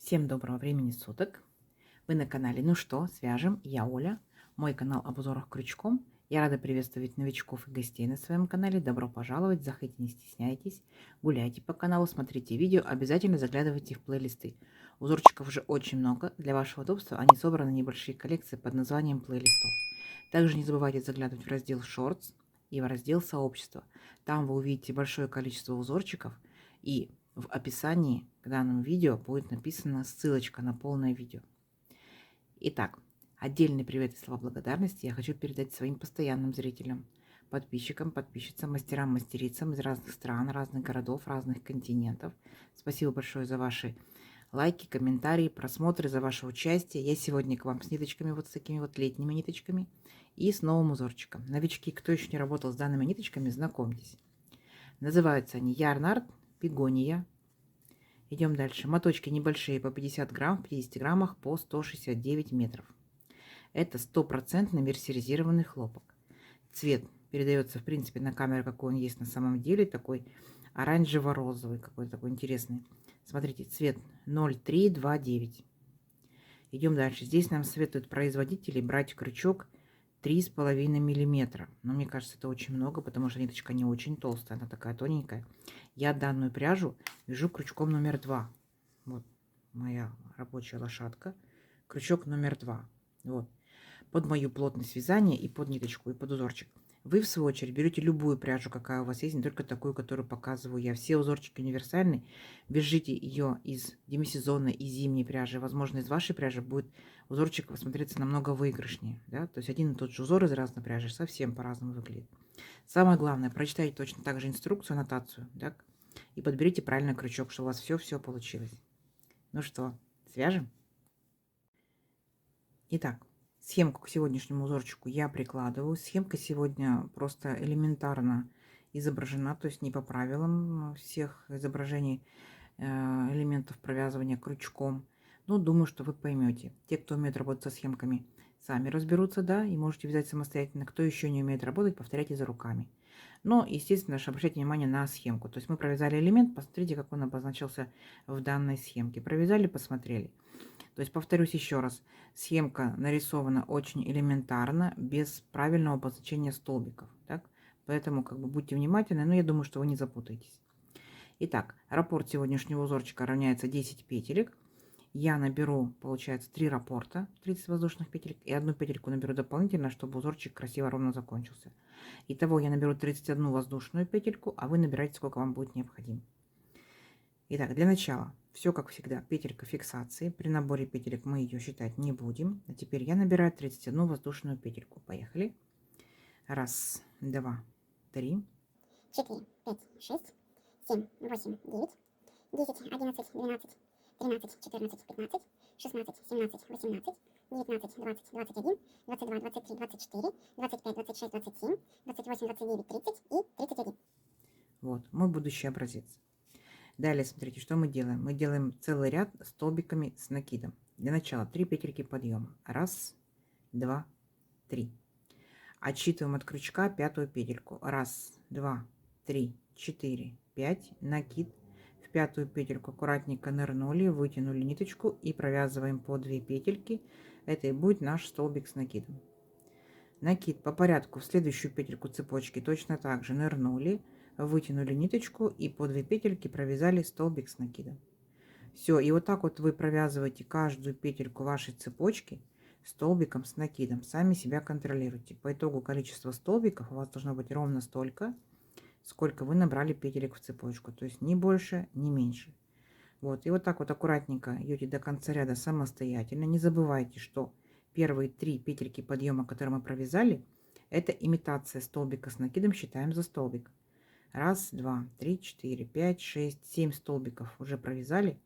Всем доброго времени суток! Вы на канале «Ну что, свяжем?» Я Оля. Мой канал об узорах крючком. Я рада приветствовать новичков и гостей на своем канале. Добро пожаловать, заходите, не стесняйтесь. Гуляйте по каналу, смотрите видео, обязательно заглядывайте в плейлисты. Узорчиков уже очень много. Для вашего удобства они собраны в небольшие коллекции под названием плейлистов. Также не забывайте заглядывать в раздел Shorts и в раздел Сообщества. Там вы увидите большое количество узорчиков, и в описании к данному видео будет написана ссылочка на полное видео. Итак, отдельный привет и слова благодарности я хочу передать своим постоянным зрителям, подписчикам, подписчицам, мастерам, мастерицам из разных стран, разных городов, разных континентов. Спасибо большое за ваши лайки, комментарии, просмотры, за ваше участие. Я сегодня к вам с ниточками, вот с такими вот летними ниточками и с новым узорчиком. Новички, кто еще не работал с данными ниточками, знакомьтесь. Называются они Ярнард Пигония. Идем дальше. Моточки небольшие по 50 грамм, в 50 граммах по 169 метров. Это стопроцентно мерсеризированный хлопок. Цвет передается, в принципе, на камеру, какой он есть на самом деле. Такой оранжево-розовый, какой-то такой интересный. Смотрите, цвет 0329. Идем дальше. Здесь нам советуют производители брать крючок 3,5 миллиметра. Но мне кажется, это очень много, потому что ниточка не очень толстая, она такая тоненькая. Я данную пряжу вяжу крючком номер 2. Вот моя рабочая лошадка. Крючок номер 2. Вот. Под мою плотность вязания и под ниточку, и под узорчик. Вы, в свою очередь, берете любую пряжу, какая у вас есть, не только такую, которую показываю я. Все узорчики универсальные. Вяжите ее из демисезонной и зимней пряжи. Возможно, из вашей пряжи будет узорчик смотреться намного выигрышнее. Да? То есть один и тот же узор из разной пряжи совсем по-разному выглядит. Самое главное, прочитайте точно так же инструкцию, аннотацию. Да? И подберите правильный крючок, чтобы у вас все получилось. Ну что, свяжем? Итак. Схемку к сегодняшнему узорчику я прикладываю. Схемка сегодня просто элементарно изображена, то есть не по правилам всех изображений элементов провязывания крючком. Но думаю, что вы поймете. Те, кто умеет работать со схемками, сами разберутся, да, и можете вязать самостоятельно. Кто еще не умеет работать, повторяйте за руками. Но, естественно, обращайте внимание на схемку. То есть мы провязали элемент, посмотрите, как он обозначился в данной схемке. Провязали, посмотрели. То есть, повторюсь еще раз, схемка нарисована очень элементарно, без правильного обозначения столбиков. Так? Поэтому будьте внимательны, но я думаю, что вы не запутаетесь. Итак, раппорт сегодняшнего узорчика равняется 10 петелек. Я наберу, получается, 3 раппорта, 30 воздушных петелек, и одну петельку наберу дополнительно, чтобы узорчик красиво ровно закончился. Итого я наберу 31 воздушную петельку, а вы набираете, сколько вам будет необходимо. Итак, для начала, все как всегда, петелька фиксации. При наборе петелек мы ее считать не будем. А теперь я набираю 31 воздушную петельку. Поехали. 1, 2, 3, 4, 5, 6, 7, 8, 9, 10, 11, 12, 13, 14, 15, 16, 17, 18, 19, 20, 21, 22, 23, 24, 25, 26, 27, 28, 29, 30 и 31. Вот, мой будущий образец. Далее, смотрите, что мы делаем. Мы делаем целый ряд столбиками с накидом. Для начала 3 петельки подъема. 1, 2, 3. Отсчитываем от крючка пятую петельку. 1, 2, 3, 4, 5. Накид. В пятую петельку аккуратненько нырнули, вытянули ниточку и провязываем по 2 петельки. Это и будет наш столбик с накидом. Накид по порядку в следующую петельку цепочки точно так же нырнули, вытянули ниточку и по 2 петельки провязали столбик с накидом. Все, и вот так вот вы провязываете каждую петельку вашей цепочки столбиком с накидом. Сами себя контролируйте. По итогу количество столбиков у вас должно быть ровно столько, сколько вы набрали петелек в цепочку. То есть ни больше, ни меньше. Вот, и вот так вот аккуратненько идете до конца ряда самостоятельно. Не забывайте, что первые 3 петельки подъема, которые мы провязали, это имитация столбика с накидом, считаем за столбик. 1, 2, 3, 4, 5, 6, 7 столбиков уже провязали.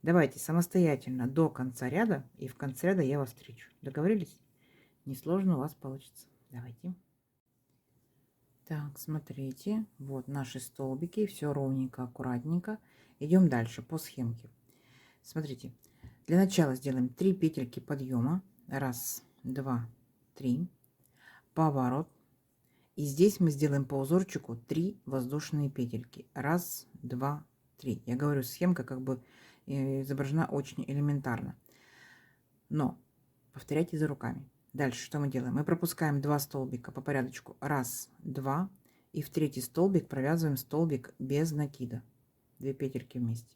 Давайте самостоятельно до конца ряда, и в конце ряда я вас встречу. Договорились? Несложно у вас получится. Давайте. Так, смотрите, вот наши столбики, все ровненько, аккуратненько. Идем дальше по схемке. Смотрите, для начала сделаем 3 петельки подъема. 1, 2, 3. Поворот. И здесь мы сделаем по узорчику 3 воздушные петельки. 1, 2, 3. Я говорю, схемка изображена очень элементарно. Но повторяйте за руками. Дальше что мы делаем? Мы пропускаем 2 столбика по порядочку. 1, 2. И в третий столбик провязываем столбик без накида. 2 петельки вместе.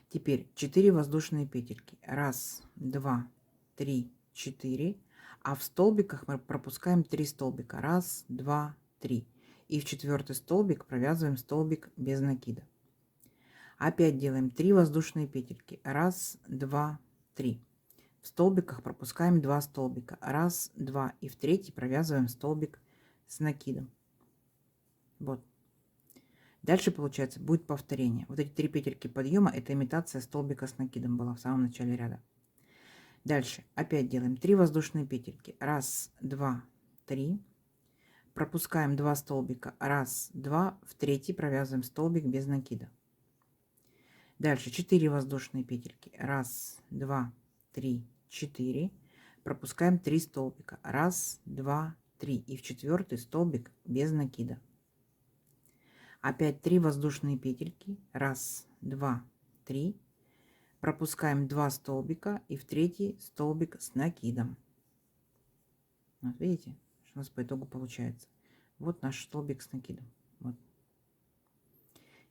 Теперь 4 воздушные петельки. 1, 2, 3, 4. А в столбиках мы пропускаем 3 столбика. 1, 2, 3. И в четвертый столбик провязываем столбик без накида. Опять делаем 3 воздушные петельки. 1, 2, 3. В столбиках пропускаем 2 столбика. 1, 2. И в третий провязываем столбик с накидом. Вот. Дальше, получается, будет повторение. Вот эти 3 петельки подъема — это имитация столбика с накидом была в самом начале ряда. Дальше опять делаем 3 воздушные петельки. 1, 2, 3. Пропускаем 2 столбика. 1, 2. В третий провязываем столбик без накида. Дальше 4 воздушные петельки. 1, 2, 3, 4. Пропускаем 3 столбика. 1, 2, 3. И в четвертый столбик без накида. Опять 3 воздушные петельки. 1, 2, 3. Пропускаем 2 столбика и в третий столбик с накидом. Вот видите, что у нас по итогу получается. Вот наш столбик с накидом. Вот.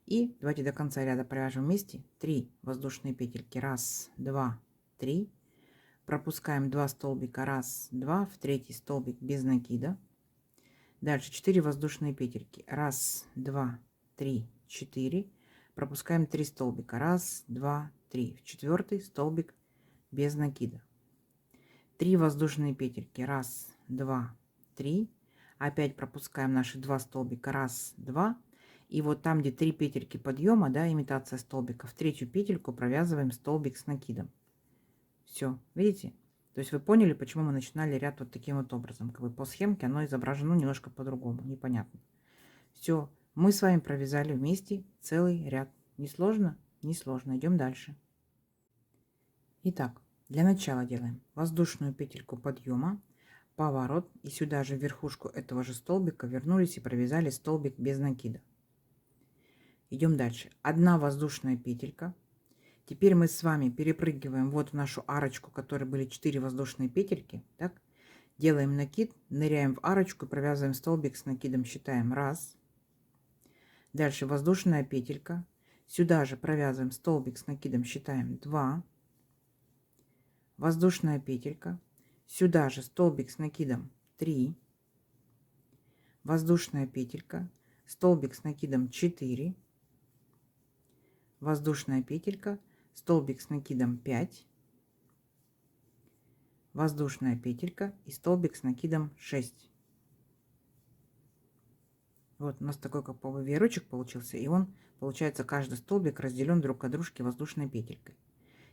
И давайте до конца ряда провяжем вместе 3 воздушные петельки. 1, 2, 3. Пропускаем 2 столбика. 1, 2. В третий столбик без накида. Дальше 4 воздушные петельки. 1, 2, 3, 4. Пропускаем 3 столбика. 1, 2, 3. В четвертый столбик без накида. 3 воздушные петельки. 1, 2, 3. Опять пропускаем наши 2 столбика. 1, 2. И вот там, где 3 петельки подъема, да, имитация столбика, в третью петельку провязываем столбик с накидом. Все, видите? То есть вы поняли, почему мы начинали ряд вот таким вот образом. Как бы по схемке оно изображено немножко по-другому, непонятно. Все, мы с вами провязали вместе целый ряд. Не сложно? Не сложно. Идем дальше. Итак, для начала делаем воздушную петельку подъема, поворот, и сюда же в верхушку этого же столбика вернулись и провязали столбик без накида. Идем дальше. 1 воздушная петелька. Теперь мы с вами перепрыгиваем вот в нашу арочку, в которой были 4 воздушные петельки. Так? Делаем накид, ныряем в арочку и провязываем столбик с накидом. Считаем 1. Дальше воздушная петелька. Сюда же провязываем столбик с накидом. Считаем 2. Воздушная петелька. Сюда же столбик с накидом 3. Воздушная петелька. Столбик с накидом 4. Воздушная петелька. Столбик с накидом 5. Воздушная петелька и столбик с накидом 6. Вот у нас такой как бы веерочек получился, и он, получается, каждый столбик разделен друг от дружки воздушной петелькой.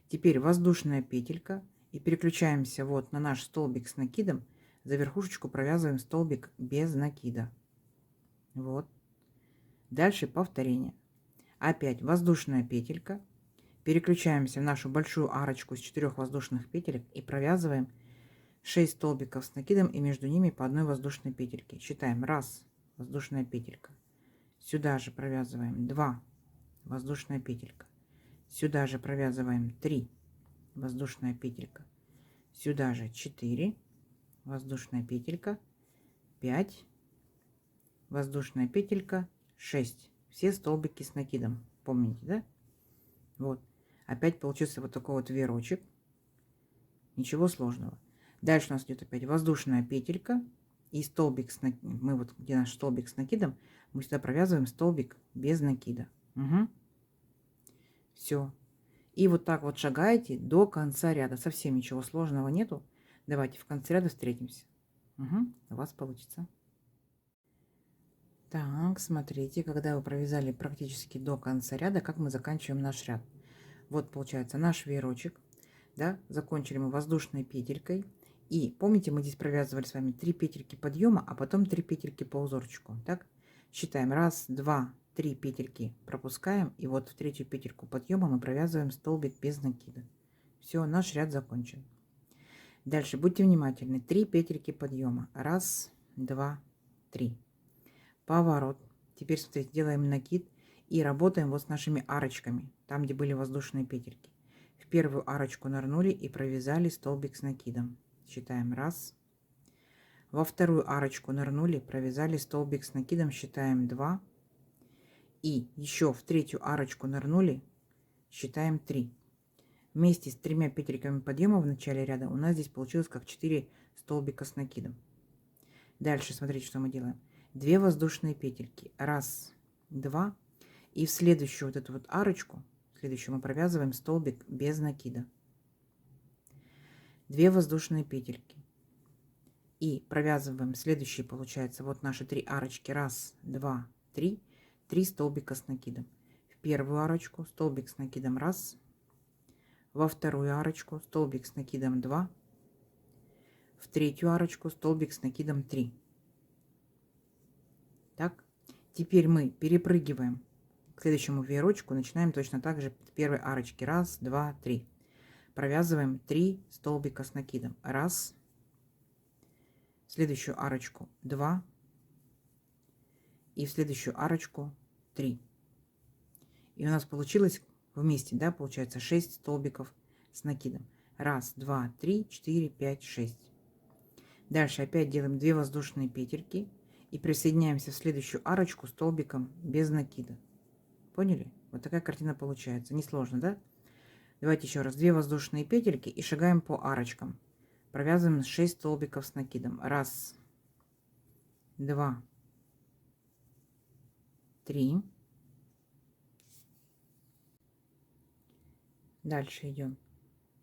Теперь воздушная петелька, и переключаемся вот на наш столбик с накидом. За верхушечку провязываем столбик без накида. Вот. Дальше повторение. Опять воздушная петелька. Переключаемся в нашу большую арочку из 4 воздушных петелек и провязываем 6 столбиков с накидом и между ними по одной воздушной петельке. Считаем 1 воздушная петелька. Сюда же провязываем 2 воздушная петелька. Сюда же провязываем 3 воздушная петелька. Сюда же 4 воздушная петелька. 5 воздушная петелька. 6. Все столбики с накидом. Помните, да? Вот. Опять получился вот такой вот веерочек. Ничего сложного. Дальше у нас идет опять воздушная петелька. И столбик с накидом. Мы вот, где наш столбик с накидом, мы сюда провязываем столбик без накида. Угу. Все. И вот так вот шагаете до конца ряда. Совсем ничего сложного нету. Давайте в конце ряда встретимся. Угу. У вас получится. Так, смотрите, когда вы провязали практически до конца ряда, как мы заканчиваем наш ряд. Вот получается наш веерочек. Да, закончили мы воздушной петелькой. И помните, мы здесь провязывали с вами 3 петельки подъема, а потом 3 петельки по узорчику. Так, считаем 1, 2, 3 петельки пропускаем. И вот в третью петельку подъема мы провязываем столбик без накида. Все, наш ряд закончен. Дальше будьте внимательны. 3 петельки подъема. 1, 2, 3. Поворот. Теперь, смотрите, делаем накид. И работаем вот с нашими арочками, там, где были воздушные петельки. В первую арочку нырнули и провязали столбик с накидом. Считаем 1. Во вторую арочку нырнули, провязали столбик с накидом, считаем 2. И еще в третью арочку нырнули, считаем 3. Вместе с 3 петельками подъема в начале ряда у нас здесь получилось как 4 столбика с накидом. Дальше смотрите, что мы делаем. 2 воздушные петельки. 1, 2. И в следующую вот эту вот арочку, следующую мы провязываем столбик без накида. 2 воздушные петельки. И провязываем следующие, получается, вот наши 3 арочки. 1, 2, 3. 3 столбика с накидом. В первую арочку столбик с накидом 1. Во вторую арочку столбик с накидом 2. В третью арочку столбик с накидом 3. Так, теперь мы перепрыгиваем к следующему веерочку, начинаем точно так же с первой арочки. 1, 2, 3. Провязываем 3 столбика с накидом. 1. В следующую арочку 2. И в следующую арочку 3. И у нас получилось вместе, да, получается 6 столбиков с накидом. 1, 2, 3, 4, 5, 6. Дальше опять делаем 2 воздушные петельки и присоединяемся в следующую арочку столбиком без накида. Поняли? Вот такая картина получается. Несложно, да? Давайте еще раз. 2 воздушные петельки и шагаем по арочкам. Провязываем 6 столбиков с накидом. 1, 2, 3. Дальше идем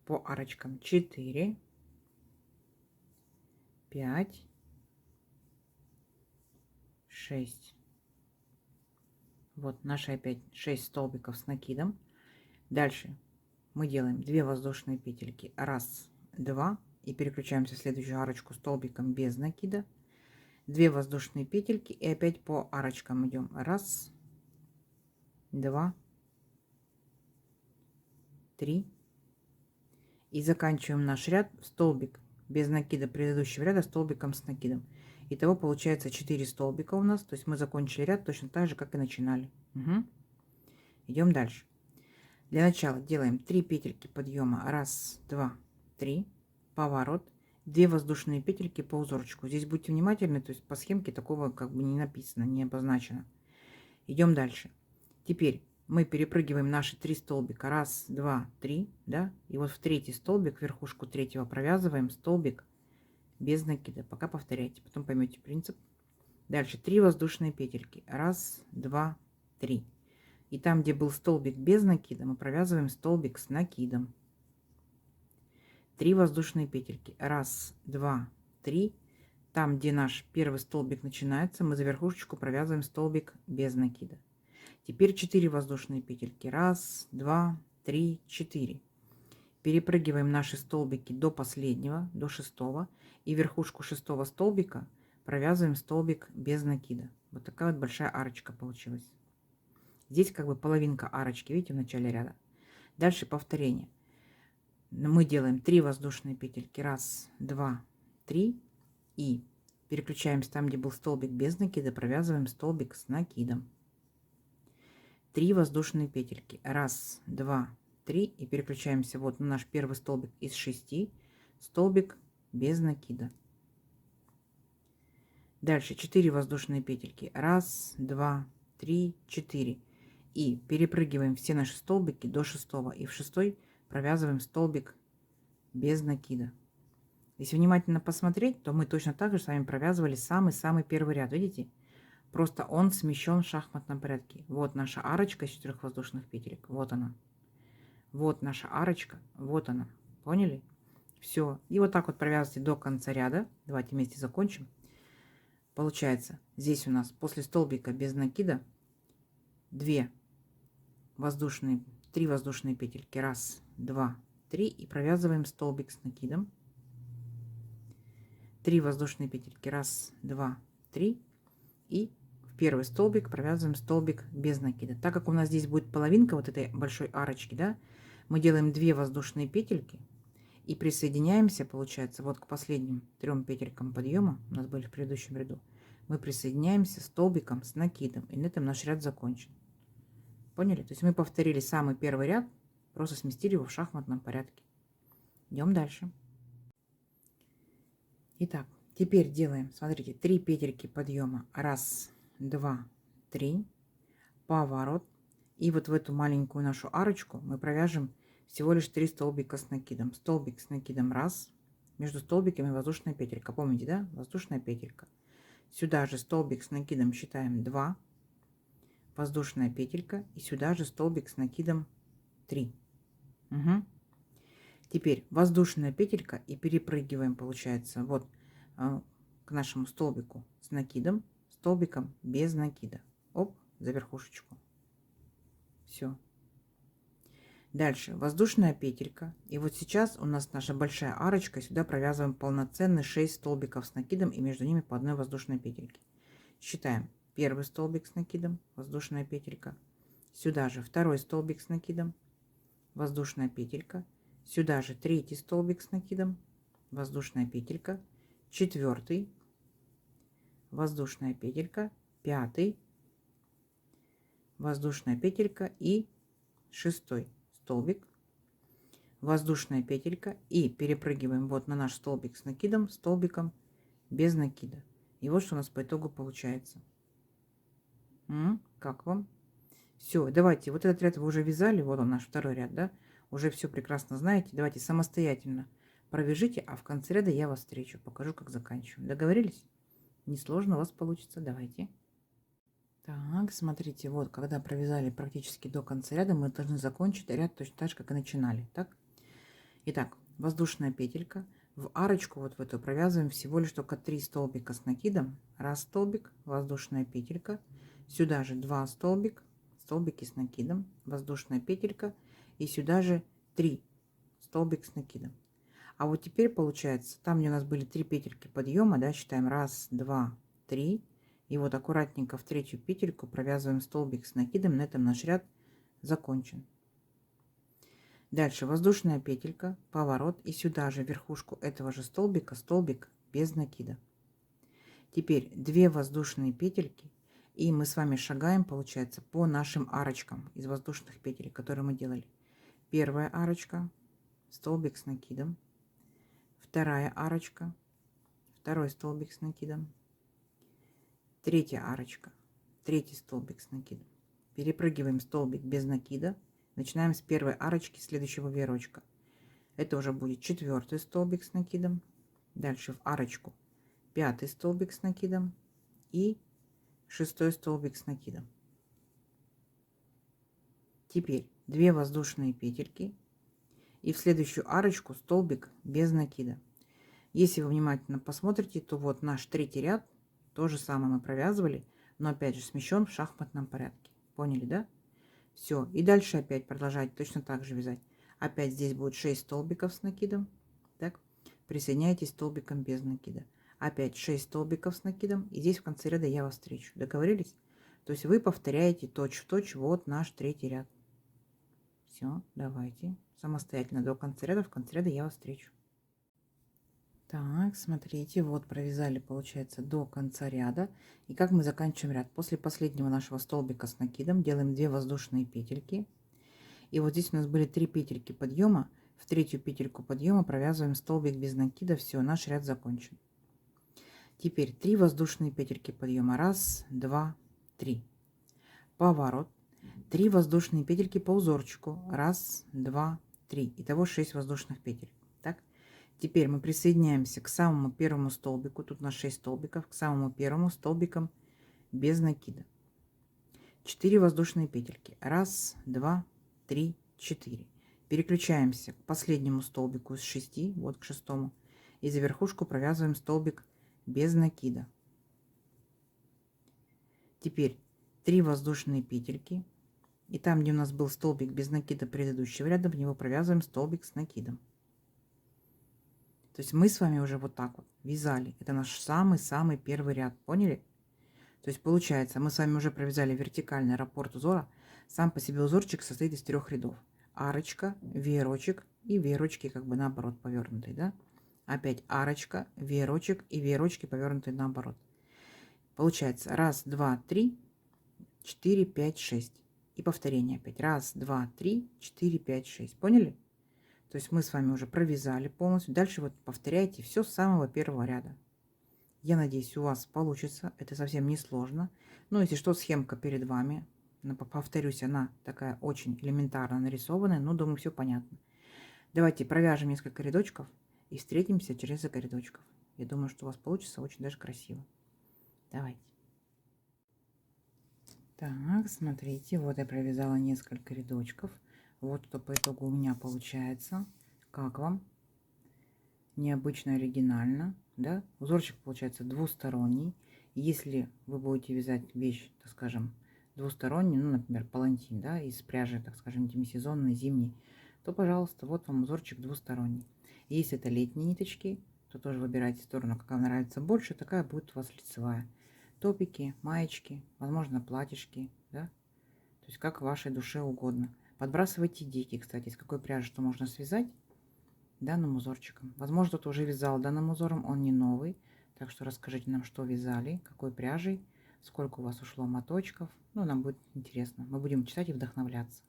по арочкам. 4, 5, 6. Вот наши опять 6 столбиков с накидом. Дальше мы делаем 2 воздушные петельки. 1, 2. И переключаемся в следующую арочку столбиком без накида. 2 воздушные петельки и опять по арочкам идем. 1, 2, 3. И заканчиваем наш ряд столбик без накида предыдущего ряда столбиком с накидом. Итого получается 4 столбика у нас. То есть мы закончили ряд точно так же, как и начинали. Угу. Идем дальше. Для начала делаем 3 петельки подъема. 1, 2, 3. Поворот. 2 воздушные петельки по узорчику. Здесь будьте внимательны, то есть по схемке такого как бы не написано, не обозначено. Идем дальше. Теперь мы перепрыгиваем наши 3 столбика. 1, 2, 3, да? И вот в третий столбик, верхушку третьего провязываем столбик без накида. Пока повторяйте, потом поймете принцип. Дальше 3 воздушные петельки. 1, 2, 3. И там, где был столбик без накида, мы провязываем столбик с накидом. 3 воздушные петельки. 1, 2, 3. Там, где наш первый столбик начинается, мы за верхушечку провязываем столбик без накида. Теперь 4 воздушные петельки. 1, 2, 3, 4. Перепрыгиваем наши столбики до последнего, до 6. И верхушку 6 столбика провязываем столбик без накида. Вот такая вот большая арочка получилась. Здесь как бы половинка арочки, видите, в начале ряда. Дальше повторение. Мы делаем 3 воздушные петельки. 1, 2, 3. И переключаемся там, где был столбик без накида, провязываем столбик с накидом. 3 воздушные петельки. 1, 2, 3. И переключаемся вот на наш первый столбик из 6. Столбик без накида. Дальше 4 воздушные петельки. 1, 2, 3, 4. И перепрыгиваем все наши столбики до 6. И в 6 провязываем столбик без накида. Если внимательно посмотреть, то мы точно так же с вами провязывали самый-самый первый ряд. Видите? Просто он смещен в шахматном порядке. Вот наша арочка из 4 воздушных петелек. Вот она. Вот наша арочка. Вот она. Поняли? Все. И вот так вот провязывайте до конца ряда. Давайте вместе закончим. Получается, здесь у нас после столбика без накида 3 воздушные петельки. 1, 2, 3. И провязываем столбик с накидом. 3 воздушные петельки. 1, 2, 3. И в первый столбик провязываем столбик без накида. Так как у нас здесь будет половинка вот этой большой арочки, да, мы делаем 2 воздушные петельки и присоединяемся, получается, вот к последним 3 петелькам подъема, у нас были в предыдущем ряду, мы присоединяемся столбиком с накидом. И на этом наш ряд закончен. Поняли? То есть мы повторили самый первый ряд, просто сместили его в шахматном порядке. Идем дальше. Итак, теперь делаем, смотрите, 3 петельки подъема. 1, 2, 3. Поворот. И вот в эту маленькую нашу арочку мы провяжем всего лишь 3 столбика с накидом. Столбик с накидом 1. Между столбиками воздушная петелька. Помните, да? Воздушная петелька. Сюда же столбик с накидом считаем 2. Воздушная петелька. И сюда же столбик с накидом 3. Угу. Теперь воздушная петелька и перепрыгиваем, получается, вот к нашему столбику с накидом, столбиком без накида. Оп, за верхушечку. Все. Дальше воздушная петелька. И вот сейчас у нас наша большая арочка. Сюда провязываем полноценный 6 столбиков с накидом и между ними по одной воздушной петельке. Считаем. Первый столбик с накидом, воздушная петелька. Сюда же второй столбик с накидом, воздушная петелька. Сюда же третий столбик с накидом, воздушная петелька. Четвертый, воздушная петелька. Пятый, воздушная петелька и шестой столбик, воздушная петелька, и перепрыгиваем вот на наш столбик с накидом, столбиком без накида. И вот что у нас по итогу получается. Как вам? Все, давайте, вот этот ряд вы уже вязали, вот он наш второй ряд, да? Уже все прекрасно знаете. Давайте самостоятельно провяжите, а в конце ряда я вас встречу, покажу, как заканчиваем. Договорились? Несложно у вас получится, давайте. Так, смотрите, вот, когда провязали практически до конца ряда, мы должны закончить ряд точно так же, как и начинали, так? Итак, воздушная петелька. В арочку вот в эту провязываем всего лишь только 3 столбика с накидом. 1 столбик, воздушная петелька. Сюда же 2 столбики с накидом, воздушная петелька. И сюда же 3 столбик с накидом. А вот теперь получается, там где у нас были 3 петельки подъема, да, считаем 1, 2, 3. И вот аккуратненько в третью петельку провязываем столбик с накидом. На этом наш ряд закончен. Дальше воздушная петелька, поворот, и сюда же верхушку этого же столбика, столбик без накида. Теперь 2 воздушные петельки, и мы с вами шагаем, получается, по нашим арочкам из воздушных петель, которые мы делали. Первая арочка, столбик с накидом. Вторая арочка, второй столбик с накидом. Третья арочка, третий столбик с накидом. Перепрыгиваем столбик без накида. Начинаем с первой арочки следующего веерочка. Это уже будет 4-й столбик с накидом. Дальше в арочку 5-й столбик с накидом и 6-й столбик с накидом. Теперь 2 воздушные петельки и в следующую арочку столбик без накида. Если вы внимательно посмотрите, то вот наш третий ряд, то же самое мы провязывали, но опять же смещен в шахматном порядке. Поняли, да? Все, и дальше опять продолжать точно так же вязать. Опять здесь будет 6 столбиков с накидом. Так, присоединяйтесь столбиком без накида. Опять 6 столбиков с накидом. И здесь в конце ряда я вас встречу. Договорились? То есть вы повторяете точь-в-точь вот наш третий ряд. Все, давайте. Самостоятельно до конца ряда. В конце ряда я вас встречу. Так, смотрите, вот провязали, получается, до конца ряда. И как мы заканчиваем ряд? После последнего нашего столбика с накидом делаем 2 воздушные петельки. И вот здесь у нас были 3 петельки подъема. В третью петельку подъема провязываем столбик без накида. Все, наш ряд закончен. Теперь 3 воздушные петельки подъема. 1, 2, 3. Поворот. 3 воздушные петельки по узорчику. 1, 2, 3. Итого 6 воздушных петель. Так. Теперь мы присоединяемся к самому первому столбику. Тут у нас 6 столбиков. К самому первому столбиком без накида. 4 воздушные петельки. 1, 2, 3, 4. Переключаемся к последнему столбику из 6. Вот к шестому. И за верхушку провязываем столбик без накида. Теперь 3 воздушные петельки. И там, где у нас был столбик без накида предыдущего ряда, в него провязываем столбик с накидом. То есть мы с вами уже вот так вот вязали. Это наш самый-самый первый ряд. Поняли? То есть получается, мы с вами уже провязали вертикальный раппорт узора. Сам по себе узорчик состоит из 3 рядов. Арочка, веерочек и веерочки как бы наоборот повернутые, да? Опять арочка, веерочек и веерочки повернутые наоборот. Получается 1, 2, 3, 4, 5, 6. и повторение опять. Раз, два, три, 4, 5, 6. Поняли? То есть мы с вами уже провязали полностью. Дальше вот повторяйте все с самого первого ряда. Я надеюсь, у вас получится. Это совсем не сложно. Ну, если что, схемка перед вами. Повторюсь, она такая очень элементарно нарисованная, но думаю, все понятно. Давайте провяжем несколько рядочков и встретимся через несколько рядочков. Я думаю, что у вас получится очень даже красиво. Давайте. Так, смотрите, вот я провязала несколько рядочков. Вот что по итогу у меня получается. Как вам? Необычно, оригинально, да? Узорчик получается двусторонний. Если вы будете вязать вещь, так скажем, двустороннюю, ну, например, палантин, да, из пряжи, так скажем, демисезонной, зимней, то, пожалуйста, вот вам узорчик двусторонний. Если это летние ниточки, то тоже выбирайте сторону, какая нравится больше, такая будет у вас лицевая. Топики, маечки, возможно, платьишки, да, то есть как вашей душе угодно. Подбрасывайте идейки, кстати, из какой пряжи что можно связать данным узорчиком. Возможно, кто-то уже вязал данным узором, он не новый. Так что расскажите нам, что вязали, какой пряжей, сколько у вас ушло моточков. Ну, нам будет интересно. Мы будем читать и вдохновляться.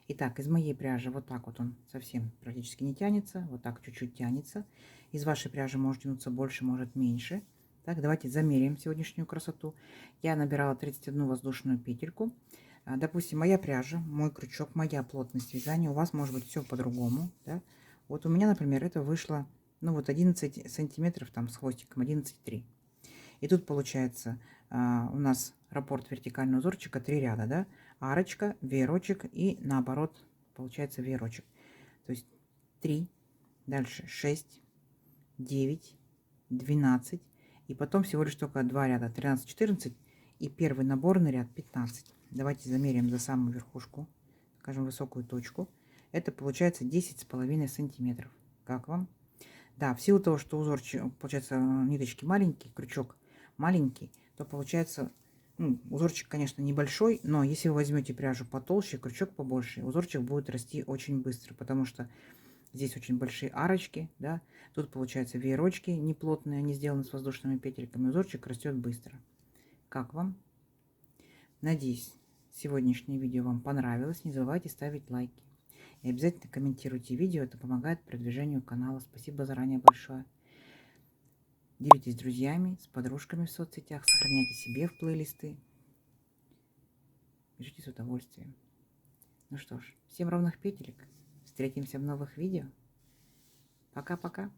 Итак, из моей пряжи вот так вот он совсем практически не тянется. Вот так чуть-чуть тянется. Из вашей пряжи может тянуться больше, может меньше. Так, давайте замеряем сегодняшнюю красоту. Я набирала 31 воздушную петельку. Допустим, моя пряжа, мой крючок, моя плотность вязания. У вас может быть все по-другому, да? Вот у меня, например, это вышло, ну вот 11 сантиметров там с хвостиком, 11,3. И тут получается у нас раппорт вертикального узорчика 3 ряда, да? Арочка, веерочек и наоборот получается веерочек. То есть 3, дальше 6, 9, 12 и потом всего лишь только 2 ряда, 13, 14 и первый наборный ряд 15. Давайте замеряем за самую верхушку, скажем, высокую точку. Это получается 10,5 сантиметров. Как вам? Да, в силу того, что узорчик, получается, ниточки маленькие, крючок маленький, то получается, ну, узорчик, конечно, небольшой, но если вы возьмете пряжу потолще, крючок побольше, узорчик будет расти очень быстро, потому что здесь очень большие арочки, да, тут получается веерочки неплотные, они сделаны с воздушными петельками, узорчик растет быстро. Как вам? Надеюсь, сегодняшнее видео вам понравилось. Не забывайте ставить лайки. И обязательно комментируйте видео, это помогает продвижению канала. Спасибо заранее большое. Делитесь с друзьями, с подружками в соцсетях, сохраняйте себе в плейлисты. Пишите с удовольствием. Ну что ж, всем ровных петелек. Встретимся в новых видео. Пока-пока.